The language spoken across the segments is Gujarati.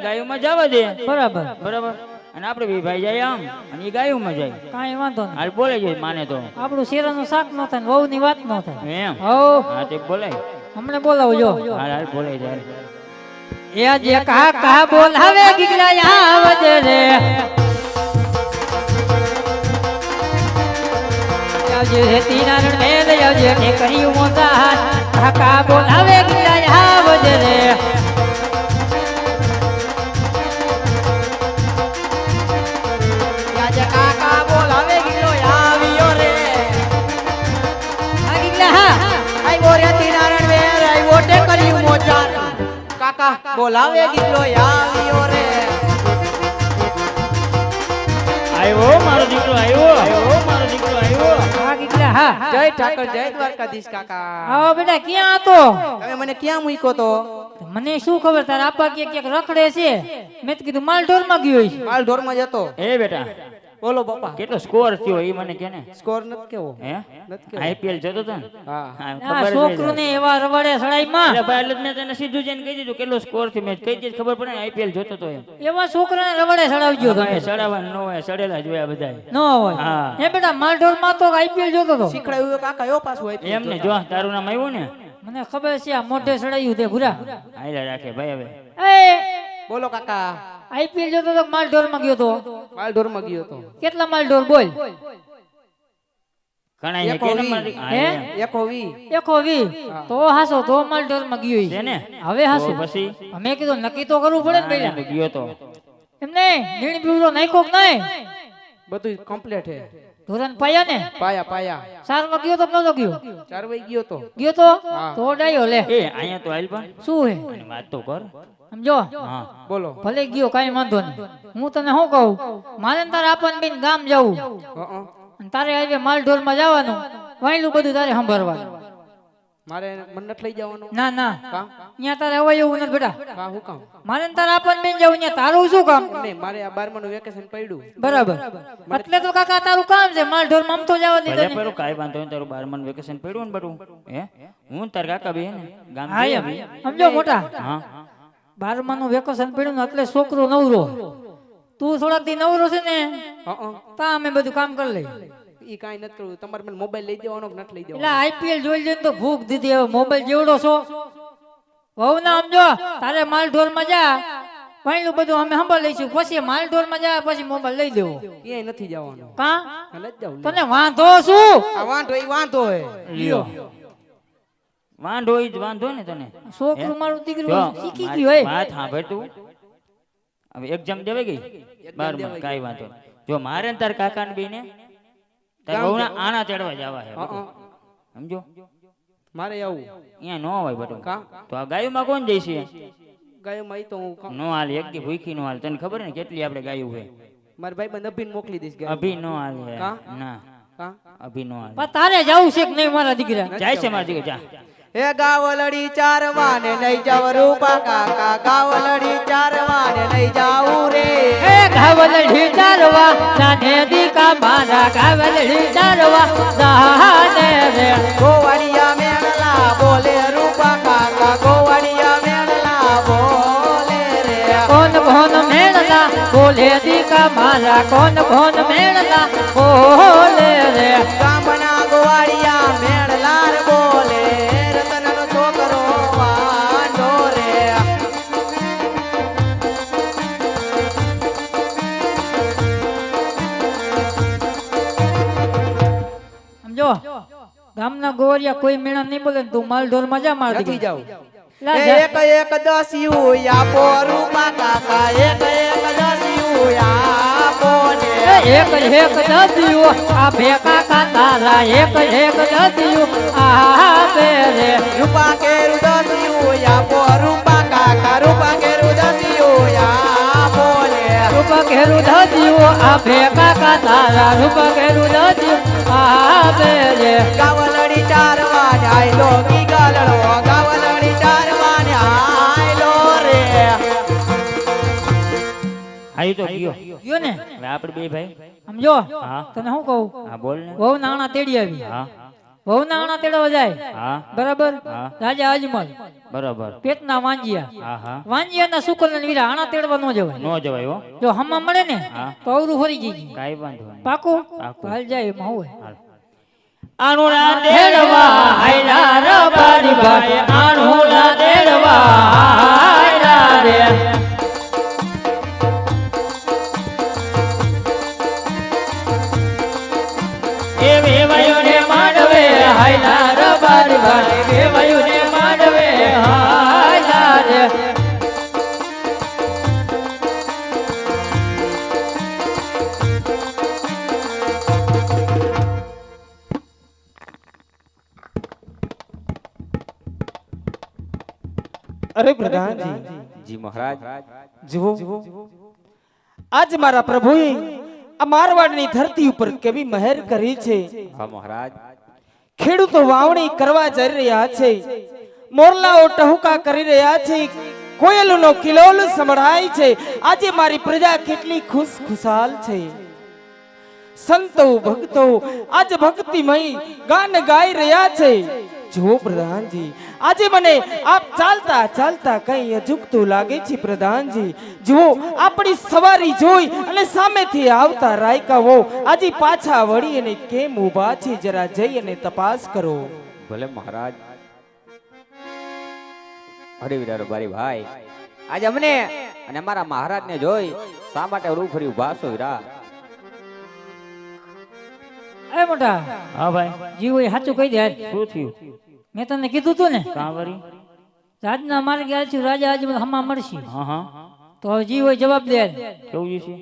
ગાયોમાં જવા દે. બરાબર બરાબર. અને આપણે બે ભાઈ જાય આમ અને એ ગાયોમાં જાય. કાંઈ વાંધો નહીં. હાલ બોલે છે માને તો. આપણું શેરાનું શાક ન થાય ને વહુની વાત ન થાય. એમ. હો હા તે બોલાય. હમણે બોલાવજો. હાલ હાલ બોલે જાય. એ જે કાકા બોલાવે ગીગલા આવજે રે આવજે હેતી નારણ મેલ આવજે ને કર્યું મોતા કાકા બોલાવે ગીગલા આવજે રે આજે કાકા બોલાવે ગીલો આવ્યો રે આ ગીગલા હા આઈ બોરિયાતી નારણ વેર આઈ વોટે કર્યું મોચાર કાકા બોલાવે ગીલો આવ્યો રે આવ્યો મારો દીકરો આવ્યો. આવ્યો મારો દીકરો આવ્યો. આ ગીગલા હા જય ઠાકર જય દ્વારકાધીશ કાકા આવો બેટા ક્યાં હતો તમે મને ક્યાં મૂક્યો તો મને શું ખબર તારા આપા ક્યાંક રખડે છે મેં તો કીધું માલઢોર માં ગયો છે માલ ઢોર માં જતો એ બેટા બોલો બાપા કેટલો સ્કોર થયો એ મને કે ને. સ્કોર નથી કેવો હે નથી કેવો આઈપીએલ જોતો તો ને. હા હા, આ ખબર જ છોકરું ને એવા રવાડે સડાઈ માં એટલે ભાઈ એટલે જ મેં તને સીધું જઈને કહી દીધું કેટલો સ્કોર થયો. મેં કઈ દીધું ખબર પડે ને આઈપીએલ જોતો તો એમ. એવા છોકરાને રવાડે સડાવજો તમે ભાઈ સડાવા ન હોય સડેલા જોયા બધા. ન હોય હા. એ બેટા માલઢોર માં તો આઈપીએલ જોતો તો શીખડાયું કાકા એવો પાછું આપ્યું એમ ને જો તારું નામ આવ્યું ને મને ખબર છે આ મોઢે સડાયું તે ભૂરા હાલ્યા રાખે ભાઈ હવે. એ બોલો કાકા આઈપીએલ જોતો તો માલઢોર માં ગયો તો માલ ઢોર માં ગયો તો કેટલા માલઢોર બોલ ઘણા એને એકો કે વી. નંબર હા, હે? એમ. એકો વી એકો વી તો હાસો તો માલઢોર માં ગયો છે ઈ. ને હવે હાસો તો પછી અમે કીધું નક્કી તો કરવું પડે ને હા, પેલા એમ ગયો તો એમને નીણ બીવડો નાખ્યો કે નહીં બધું કમ્પ્લીટ હે ધોરણ પાયા ને પાયા પાયા સાર માં ગયો તો કે નતો ગયો 4 વાગે ગયો તો ગયો તો હા. તો ડાયો લે એ અહીંયા તો હાલ પણ શું હે અને વાત તો કર. સમજો હા બોલો ભલે ગયો કાઈ વાંધો નહીં હું તને શું કહું મારે ને તારે આપણને બેન ગામ જવું હં. અને તારે આજે માલઢોર માં જવાનું વાયલું બધું તારે સંભાળવાનું મારે મન નથી લઈ જવાનું ના ના કા અહીંયા તારે અવાય એવું નથી બેટા કા હું કામ મારે ને તારે આપણને બેન જવું ત્યાં તારું શું કામ નહીં મારે આ 12મા નું વેકેશન પડ્યું બરાબર એટલે તો કાકા તારું કામ છે માલઢોર માં આમ તો જવા દીધો ભલે પેલું કાંઈ વાંધો નહીં તારું 12મા વેકેશન પડ્યું ને બધું હે હું ને તાર કાકા બે ને ગામ હા જઈએ એમ બી. સમજો મોટા હા 12મા નું વેકેશન પડ્યું ને એટલે છોકરો નવરો તું થોડાક દી નવરો છે ને હં. તા અમે બધું કામ કરી લઈ ઈ કાઈ નથી કરવું તમારે મને મોબાઈલ લઈ દેવાનો કે નથી લઈ એટલે દેવાનો આઈપીએલ જોઈ લઈને તો ભૂખ દીધી હવે મોબાઈલ જેવડો છો વહુ ના સમજો તારે માલઢોર માં જા પાણી બધું અમે સંભાળ લઈશું પછી માલઢોર માં જા પછી મોબાઈલ લઈ દેવો ક્યાંય નથી જવાનું કા નથી જવું તને વાંધો શું આ વાંધો ઈ વાંધો હે લ્યો વાંધો ઈ જ વાંધો ને તને. છોકરું મારું જો, દીકરું શીખી મારી ગયું હોય વાત સાંભળ તું. હવે એક્ઝામ દેવાઈ ગઈ 12માં કાંઈ વાંધો નહીં. જો મારે ને તાર કાકા ને બેને તાર ગામ વહુના જવું. આણા ચડવા જવા છે હં. સમજો મારે આવું અહીંયા ન હોય બધું. કા તો આ ગાયોમાં કોણ જઈશે? ગાયોમાં ઈ તો હું નો હાલ એક દી ભૂખી નો હાલ. તને ખબર ને કેટલી આપણે ગાયું છે? મારા ભાઈ બંધ અભિન મોકલી દઈશ ગાય અભી નો હાલ છે. કા? ના કા અભી નો હાલ. પણ તારે જવું છે કે નહીં મારા દીકરા જાય છે મારા દીકરો જા. હે ગાવલડી ચારવા ને લઈ જાવ રૂપા કાકા ગાવલડી ચારવા ને લઈ જાવું રે એ ગાવલડી ચારવા જાને દીકા મારા ગાવલડી ચારવા જાને રે ગોવાળિયા મેળલા બોલે રૂપા કાકા ગોવાળિયા મેળલા બોલે રે કોન ભોન મેળલા બોલે દીકા મારા કોન ભોન મેળલા બોલે રે ગામના ગોવાળિયા મેળલા રે બોલે રતનનો છોકરો વાંઢો રે સમજો ગામના ગોવરિયા કોઈ મેણા નહીં બોલે ને તું માલઢોર માં જા માર નથી દીકરા જાવ લા જા. એક એક દસ્યું આપો રૂપા કાકા એક એક દસ્યું આપો ને એક એક દસ્યું આ ભેકા કા તારા એક એક દસ્યું આ બે રે રૂપા કેરું દસ્યું આપો રૂપા કાકા રૂપા કેરું દસ્યું આપો ને રૂપ ઘેરું દસ્યું આ ભેકા કા તારા રૂપ ઘેરું દસ્યું આ બે રે ગાવલડી ચારવા ને આયલો કી ગાલડો ગાવલડી ચારવા ને આયલો રે હાઈ તો ગયો. ગયો ને હવે આપણે બે ભાઈ સમજો હા તને શું કહું હા બોલ ને. બહુ નાણા તેડી આવી હા વહુના આણા તેડવા જાય હા બરાબર હા. રાજા અજમલ બરાબર પેટના વાંજિયા હા હા વાંજિયાના શુકલ ને વીરા આણા તેડવા ન જવાય નો જવાય હો જો હમા મળે ને હા. તો અવરું ફરી જઈ કાઈ વાંધો નહીં પાકું પાકું. હાલ જાય એમાં હોય હાલ. આણુલા તેડવા હાયલા રબારી ભાઈ આણુલા તેડવા હાયલા રે એ વેવાયુને માંડવે હાયલા રબારી ભાઈ વેવાયુને માંડવે હાયલા રે અરે પ્રધાનજી જી મહારાજ જુઓ આજ મારા પ્રભુએ આ મારવાડની ધરતી ઉપર કેવી મહેર કરી છે હા મહારાજ ખેડૂતો વાવણી કરવા જઈ રહ્યા છે મોરલાઓ ટહુકા કરી રહ્યા છે કોયલનો કિલોલ સંભળાય છે આજે મારી પ્રજા કેટલી ખુશાલ છે સંતો ભક્તો આજ ભક્તિમય ગાન ગાઈ રહ્યા છે જો પ્રધાનજી આજે મને આપ ચાલતા ચાલતા કઈ અજુકતું લાગે છે પ્રધાનજી જુઓ આપણી સવારી જોઈ અને સામેથી આવતા રાયકાઓ આજે પાછા વળી અને કેમ ઊભા છે જરા જઈ અને તપાસ કરો ભલે મહારાજ અરે વીરા રબારી ભાઈ આજે અમને અને અમારા મહારાજને જોઈ શા માટે રૂફરી ઉભા છો વીરા એ મોટા હા ભાઈ જીવો એ સાચું કહી દે હાલ. શું થયું મેં તને કીધું તું ને કાંવરી રાજના માર્ગે હાલ છું રાજા અજમલ હમા મળશે હા હા તો હવે જીવો જવાબ દે હાલ. કેવું છે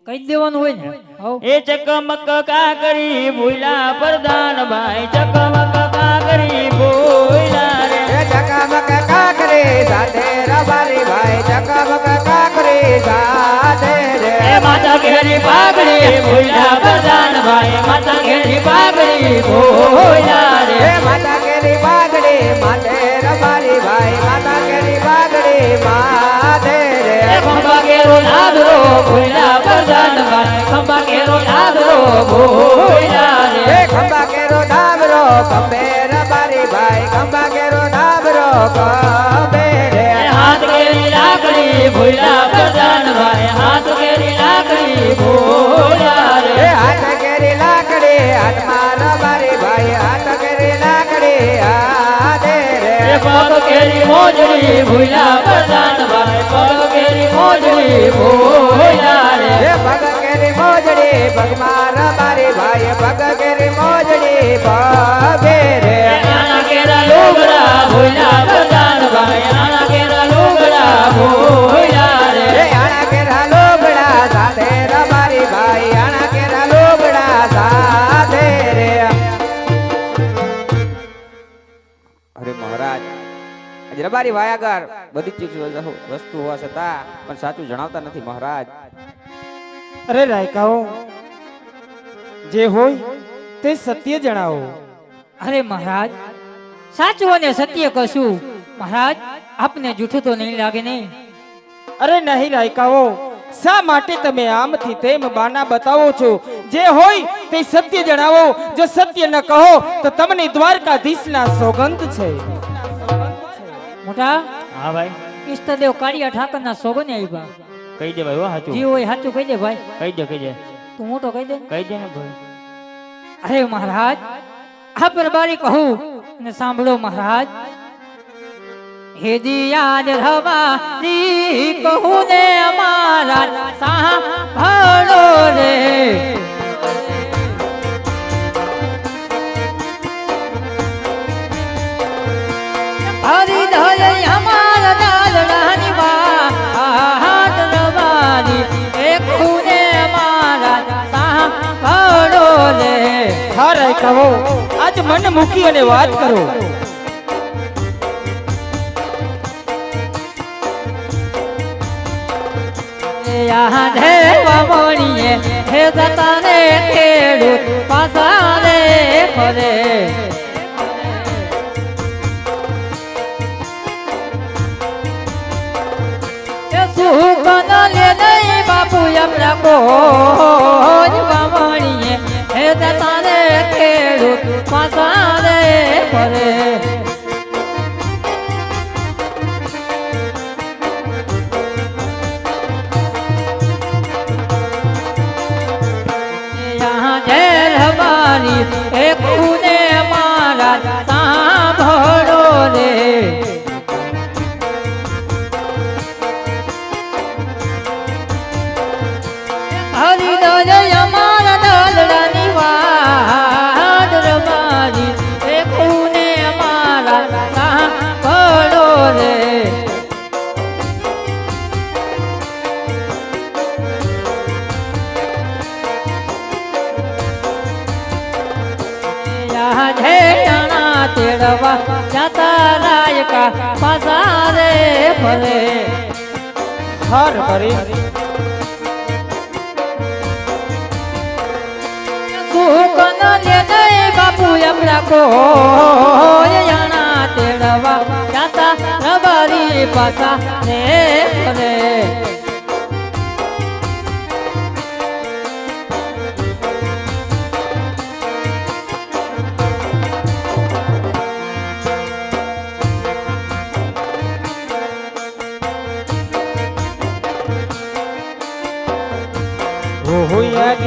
કહી જ દેવાનું હોય ને હવ એ ચકમક કાકરી ભૂલા પ્રધાન ભાઈ ચકમક કાકરી ભૂલા રે ચકમક કાકરે સાથે રબારી ભાઈ ચકમક કાકરે સાથે રે એ માતા ઘેરી પાઘડી ભૂલા પ્રધાન ભાઈ માતા ઘેરી પાઘડી ભૂલા રે હે માતા કેરી બાગડે માથે રબારી ભાઈ માતા કેરી બાગડે માથે રે એ ખંભા ઘેરો લાદરો ભૂલા પ્રધાન ભાઈ ખંભા ઘેરો લાદરો ભૂલા હે રે ખંભા કેરો ડાબરો કંબે રબારી ભાઈ ખંભા કેરો ડાબરો કંબે રે એ હાથ ઘેરી લાકડી ભૂલા પ્રધાન ભાઈ હાથ ઘેરી લાકડી ભૂલા હે રે હાથ કેરી લાકડી હાથમાં રબારી ભાઈ હાથ કેરી લાકડી હાથે રે એ પગ ઘેરી મોજડી ભૂલા પ્રધાન ભાઈ પગ ઘેરી મોજડી ભૂલા રે હે પગ કેરી મોજડી પગમાં રબારી ભાઈ પગ કેરી મોજડી પગે રે એ નાના કેરા લુગડા ભૂલા પ્રધાન ભાઈ નાના કેરા લુગડા ભૂલા રે હે આણા કેરા લોગડા સાથે રબારી ભાઈ આણા કેરા લોગડા સાથે રે અરે મહારાજ આજે રબારી ભાઈ આગળ બધી ચીજ વસ્તુ હોવા છતાં પણ સાચું જણાવતા નથી મહારાજ અરે રાયકાઓ જે હોય તે સત્ય જણાવો અરે મહારાજ સાચું અને સત્ય કશું મહારાજ આપને જૂઠું તો નહીં લાગે નહીં અરે નહીં રાયકાઓ શા માટે તમે આમથી તેમ બાના બતાવો છો જે હોય તે સત્ય જણાવો જો સત્ય ન કહો તો તમને દ્વારકાધીશના સોગંદ છે મોટા હા ભાઈ ઈષ્ટદેવ કાળિયા ઠાકરના સોગને આવ્યા કહી દે ભાઈ હો સાચું જીવો એ સાચું કહી દે ભાઈ કહી દે તું મોટો કહી દે કહી દે ને ભાઈ અરે મહારાજ આ પરબારી કહું અને સાંભળો મહારાજ હે યાદ રવારી કહું ને અમારા સાંભળો રે હરી ધરે અમારા દાદડાની વાત રવારી એ ખૂને અમારા સાંભળો રે હા રાયકાઓ આજ મન મૂકી અને વાત કરો હે વામણીએ હે જતા રે ખેડૂત પાછા રે ફરે સુખ ન લે નહીં બાપુ આપણા કોઈ વામણીએ હે જતા રે ખેડૂત પાછા રે પાછા રે ફરે હર ભરે સુકન લે નહીં બાપુ આપણા કો યાણા તેડવા જાતા રબારી પાછા રે ફરે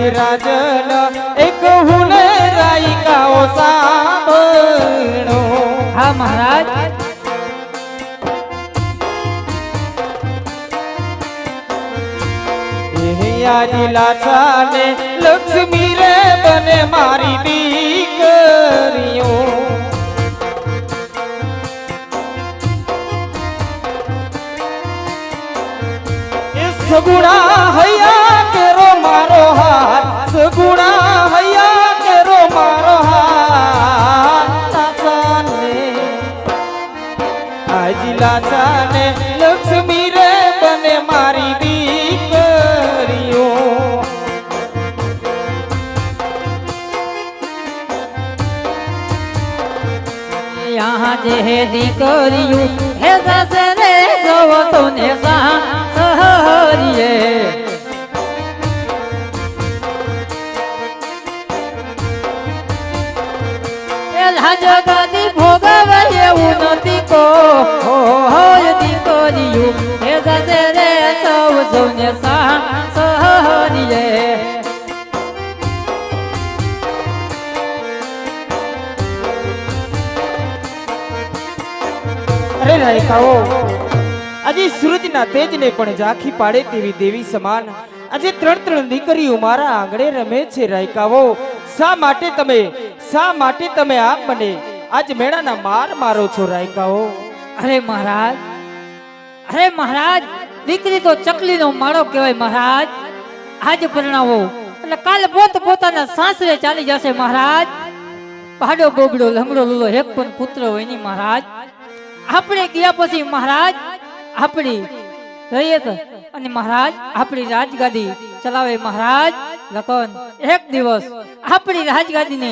રાજન એક હુનરાઈ ગાઓ સાંભળો હા મહારાજ યાદી લાચાને લક્ષ્મી રે બને મારી દીકરીઓ સગુણા હૈયા કેરો મારો હાથ સગુણા હૈયા કેરો મારો હાથ લાચાને આજી લાચાને લક્ષ્મી રે બને મારી દીકરીઓ यहाँ जे દીકરીયું હે સાસે રે સવો તોને સહરીએ એ લાજગાદી ભોગવે એવું નથી કો હોય દીકરીયું હે સાસે રે સવ સૌને સહરીએ અરે રાયકાઓ આજે સૂરજના તેજને પણ ઝાંખી પાડે તેવી દેવી સમાન આજે ત્રણ દીકરીઓ મારા આંગણે રમે છે રાયકાઓ શા માટે તમે આપ મને આજ મેળાના માર મારો છો રાયકાઓ અરે મહારાજ દીકરી તો ચકલીનો માળો કહેવાય મહારાજ આજ પરણાવો એટલે કાલે પોતાના સાસરે ચાલી જશે મહારાજ પાડો બોગડો લંગડો લૂલો એક પણ પુત્ર હોય નહીં મહારાજ આપણે ગયા પછી મહારાજ આપણી રૈયત અને મહારાજ આપણી રાજગાદી ચલાવે મહારાજ લખન એક દિવસ આપણી રાજગાદીને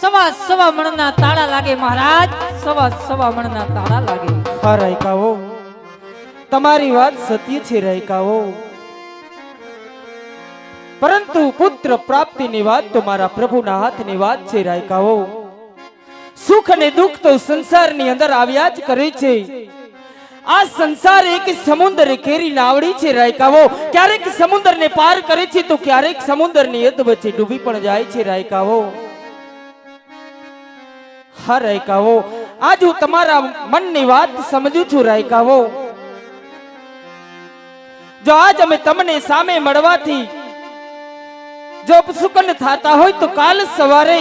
સવા મણના તાળા લાગે મહારાજ સવા મણના તાળા લાગે હા રાયકાઓ તમારી વાત સત્ય છે રાયકાઓ પરંતુ પુત્ર પ્રાપ્તિની વાત તો મારા પ્રભુના હાથની વાત છે રાયકાઓ સુખ અને દુઃખ તો સંસારની અંદર આવ્યા જ કરે છે આ સંસાર એક સમુદ્ર કેરી નાવડી છે રાયકાઓ ક્યારેક સમુદ્રને પાર કરે છે તો ક્યારેક સમુદ્રની અધ વચ્ચે ડૂબી પણ જાય છે રાયકાઓ હા રાયકાઓ આજ હું તમારા મનની વાત સમજુ છું રાયકાઓ જો આજ અમે તમને સામે મળવાથી જો સુકન થતા હોય તો કાલ સવારે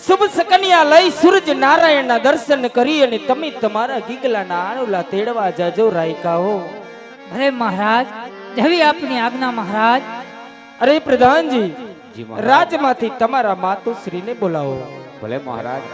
શુભ સકન્યા લઈ સૂરજ નારાયણના દર્શન કરી અને તમે તમારા ગીગલાના આણુલા તેડવા જાજો રાયકાઓ અરે મહારાજ જેવી આપની આજ્ઞા મહારાજ અરે પ્રધાનજી જી મહારાજ. રાજમાંથી તમારા માતુશ્રીને બોલાવો ભલે મહારાજ